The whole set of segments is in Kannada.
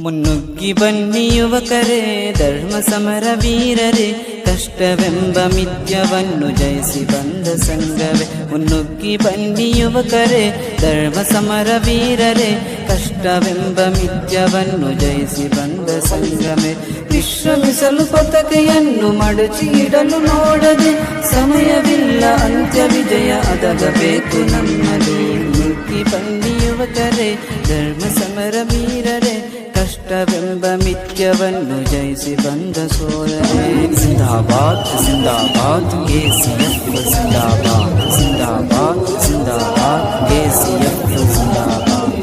ಮುನ್ನುಗ್ಗಿ ಬನ್ನಿ ಯುವಕರೇ, ಧರ್ಮ ಸಮರ ವೀರರೇ, ಕಷ್ಟವೆಂಬ ಮಿಥ್ಯವನ್ನು ಜಯಿಸಿ ಬಂದ ಸಂಘವೇ. ಮುನ್ನುಗ್ಗಿ ಬನ್ನಿ ಯುವಕರೇ, ಧರ್ಮ ಸಮರ ವೀರರೇ, ಕಷ್ಟವೆಂಬ ಮಿಥ್ಯವನ್ನು ಜಯಿಸಿ ಬಂದ ಸಂಘವೇ. ವಿಶ್ರಮಿಸಲು ಪತಾಕೆಯನ್ನು ಮಡಚಿ ಇಡಲು ನೋಡದೆ, ಸಮಯವಿಲ್ಲ ಅಂತ್ಯ ವಿಜಯ ಅದಾಗಬೇಕು ನಮ್ಮದೇ. ಮುನ್ನುಗ್ಗಿ ಬನ್ನಿ ಯುವಕರೇ, ಧರ್ಮ ಸಮರ ವೀರರೇ, ಕಷ್ಟವೆಂಬ ಮಿಥ್ಯವನ್ನು ಜಯಿಸಿ ಬಂದ ಸೋದರೇ. ಜಿಂದಾಬಾದ್ ಜಿಂದಾಬಾದ್ ಕೆಸಿಎಫ್ ಜಿಂದಾಬಾದ್, ಜಿಂದಾಬಾದ್ ಜಿಂದಾಬಾದ್ ಕೆಸಿಎಫ್ ಜಿಂದಾಬಾದ್.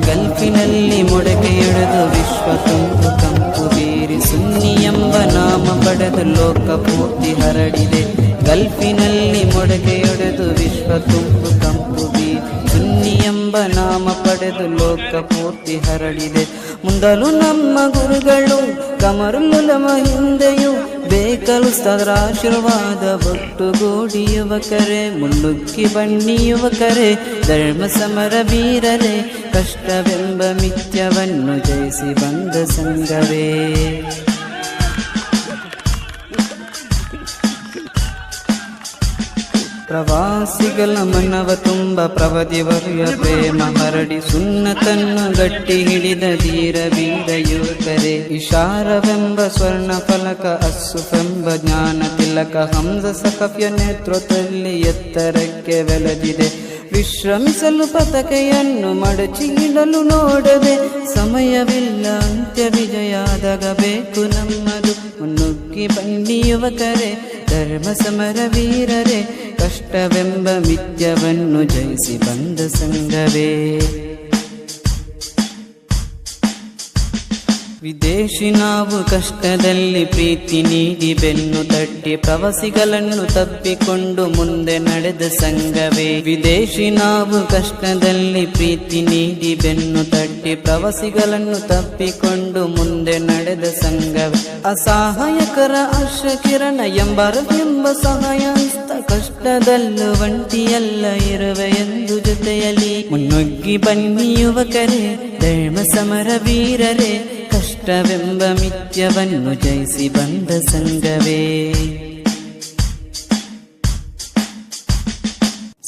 ಗಲ್ಫಿನಲ್ಲಿ ಮೊಡಕೆಯೊಡೆದು ವಿಶ್ವ ತುಂಬು ಕಂಪು ಬೀರಿ, ಸುನ್ನಿ ಎಂಬ ನಾಮ ಪಡೆದು ಲೋಕ ಪೂರ್ತಿ ಹರಡಿದೆ. ಗಲ್ಫಿನಲ್ಲಿ ಮೊಡಕೆಯೊಡೆದು ವಿಶ್ವ ತುಂಬು ಕಂಪು ಬೀರಿ, ಸುನ್ನಿ ಎಂಬ ನಾಮ ಪಡೆದು ಲೋಕ ಪೂರ್ತಿ ಹರಡಿದೆ. ಮುಂದಲು ನಮ್ಮ ಗುರುಗಳು ಕಮರುಲ್ಲಮ, ಹಿಂದೆಯೂ ಬೇಕಲು ಸ್ಥರ ಆಶೀರ್ವಾದ ಒಟ್ಟುಗೂಡಿ ಯುವಕರೇ. ಮುನ್ನುಗ್ಗಿ ಬನ್ನಿ ಯುವಕರೇ, ಧರ್ಮ ಸಮರ ವೀರರೇ, ಕಷ್ಟವೆಂಬ ಮಿಥ್ಯವನ್ನು ಜಯಿಸಿ ಬಂದ ಸಂಘವೇ. ಪ್ರವಾಸಿಗಳ ಮನವ ತುಂಬ ಪ್ರವದಿವರ್ಯ ಪ್ರೇಮ ಹರಡಿ, ಸುನ್ನತನ್ನು ಗಟ್ಟಿ ಹಿಡಿದ ಧೀರ ವೀರ ಯುವಕರೇ. ಇಶಾರವೆಂಬ ಸ್ವರ್ಣ ಫಲಕ, ಅಸ್ಸುಫೆಂಬ ಜ್ಞಾನ ತಿಲಕ, ಹಂಸ ಸಕಫ್ಯ ನೇತೃತ್ವದಲ್ಲಿ ಎತ್ತರಕ್ಕೆ ಬೆಳೆದಿದೆ. ವಿಶ್ರಮಿಸಲು ಪತಾಕೆಯನ್ನು ಮಡಚಿ ಇಡಲು ನೋಡದೆ, ಸಮಯವಿಲ್ಲ ಅಂತ್ಯ ವಿಜಯ ಅದಾಗಬೇಕು ನಮ್ಮದು. ಮುನ್ನುಗ್ಗಿ ಬನ್ನಿ ಯುವಕರೇ, ಧರ್ಮ ಸಮರ ವೀರರೇ, ಕಷ್ಟವೆಂಬ ಮಿಥ್ಯವನ್ನು ಜಯಿಸಿ ಬಂದ ಸಂಘವೇ. ವಿದೇಶಿ ನಾವು ಕಷ್ಟದಲ್ಲಿ ಪ್ರೀತಿ ನೀಡಿ ಬೆನ್ನು ತಟ್ಟಿ, ಪ್ರವಾಸಿಗಳನ್ನು ತಪ್ಪಿಕೊಂಡು ಮುಂದೆ ನಡೆದ ಸಂಘವೇ. ವಿದೇಶಿ ನಾವು ಕಷ್ಟದಲ್ಲಿ ಪ್ರೀತಿ ನೀಡಿ ಬೆನ್ನು ತಟ್ಟಿ, ಪ್ರವಾಸಿಗಳನ್ನು ತಪ್ಪಿಕೊಂಡು ಮುಂದೆ ನಡೆದ ಸಂಘವೇ. ಅಸಹಾಯಕರ ಆಶಾ ಕಿರಣ ಎಂಬ ಸಹಾಯ ಹಸ್ತ, ಕಷ್ಟದಲ್ಲೂ ಒಂಟಿಯಲ್ಲ ಇರುವೆ ಎಂದು ಜೊತೆಯಲ್ಲಿ. ಮುನ್ನುಗ್ಗಿ ಬನ್ನಿ ಯುವಕರೇ, ಧರ್ಮ ಸಮರ ವೀರರೇ, ಕಷ್ಟವೆಂಬ ಮಿಥ್ಯವನ್ನು ಜಯಿಸಿ ಬಂದ ಸಂಘವೇ.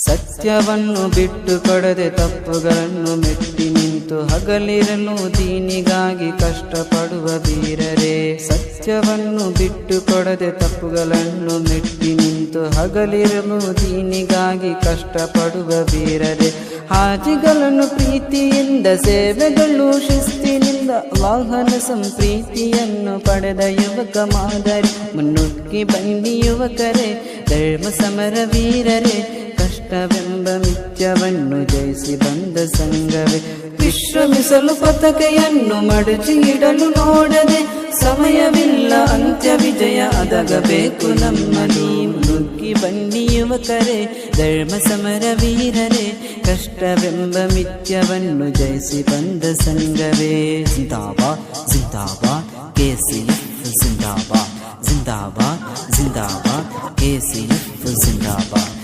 ಸತ್ಯವನ್ನು ಬಿಟ್ಟು ಕೊಡದೆ ತಪ್ಪುಗಳನ್ನು ಮೆಟ್ಟಿ ನಿಂತು, ಹಗಲಿರಲು ದೀನಿಗಾಗಿ ಕಷ್ಟಪಡುವ ವೀರರೇ. ಸತ್ಯವನ್ನು ಬಿಟ್ಟು ಕೊಡದೆ ತಪ್ಪುಗಳನ್ನು ಮೆಟ್ಟಿ ನಿಂತು, ಹಗಲಿರಲು ದೀನಿಗಾಗಿ ಕಷ್ಟಪಡುವ ವೀರರೇ. ಹಾಜಿಗಳನ್ನು ಪ್ರೀತಿಯಿಂದ, ಸೇವೆಗಳು ಶಿಸ್ತಿನಿಂದ, ವಾಹನ ಸಂಪ್ರೀತಿಯನ್ನು ಪಡೆದ ಯುವಕ ಮಾದರಿ. ಮುನ್ನುಗ್ಗಿ ಬನ್ನಿ ಯುವಕರೇ, ಧರ್ಮ ಸಮರ ವೀರರೇ, ಕಷ್ಟವೆಂಬ ಮಿಥ್ಯವನ್ನು ಜಯಿಸಿ ಬಂದ ಸಂಘವೇ. ವಿಶ್ರಮಿಸಲು ಪತಾಕೆಯನ್ನು ಮಡಚಿ ಇಡಲು ನೋಡದೆ, ಸಮಯವಿಲ್ಲ ಅಂತ್ಯ ವಿಜಯ ಅದಾಗಬೇಕು ನಮ್ಮಲ್ಲಿ. ಮುನ್ನುಗ್ಗಿ ಬನ್ನಿ ಯುವಕರೇ, ಧರ್ಮ ಸಮರ ವೀರರೇ, ಕಷ್ಟವೆಂಬ ಮಿಥ್ಯವನ್ನು ಜಯಿಸಿ ಬಂದ ಸಂಘವೇ. ಜಿಂದಾಬಾದ್ ಜಿಂದಾಬಾದ್ ಕೆಸಿಎಫ್ ಜಿಂದಾಬಾದ್, ಜಿಂದಾಬಾದ್ ಜಿಂದಾಬಾದ್ ಕೆಸಿಎಫ್ ಜಿಂದಾಬಾದ್.